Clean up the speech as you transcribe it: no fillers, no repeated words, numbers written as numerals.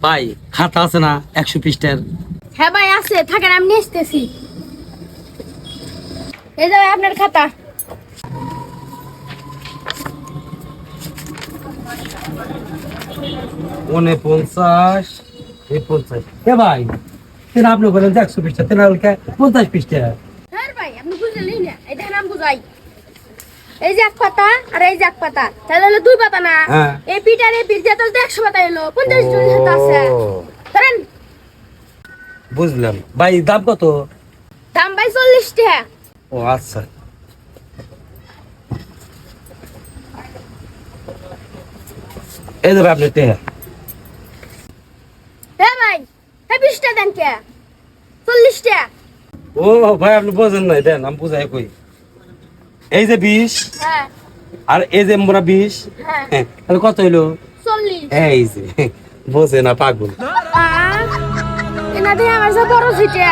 ভাই খাতা আছে না 100 পৃষ্ঠার? হ্যাঁ ভাই আছে, থাকেন আমি নিয়ে আসতেছি। এই যে ভাই আপনার খাতা। ওনে 50 এই 50 এ ভাই তেন আপনি বলেন যে 100 পৃষ্ঠা তেন হলকে 50 পৃষ্ঠা। হ্যাঁ ভাই আপনি বুঝলেন না, এই দেখেন আমি বুঝাই। এই যে এক পাতা আর এই যে এক পাতা, তাহলে হলো দুই পাতা না? হ্যাঁ। এই পিঠ আর এই পিঠ দিয়ে তাহলে তো 100 পাতা এলো, 50 জন হাতে আছে। ধরেন বুঝলাম। ভাই দাম কত? দাম ভাই 40 টাকা। ও আচ্ছা, এই দেবে আপনি তে। হ্যাঁ ভাই, হ্যাঁ 20 টাকা দেন কে? 40 টাকা। ও ভাই আপনি বোঝেন নাই, দেন আমি বুঝাই কই। এই যে 20 হ্যাঁ আর এই যে মোরা 20, হ্যাঁ হ্যাঁ তাহলে কত হইলো? 40। এই যে বোঝে না পাগল। এনা দিয়ে আমার যা বড় সিটে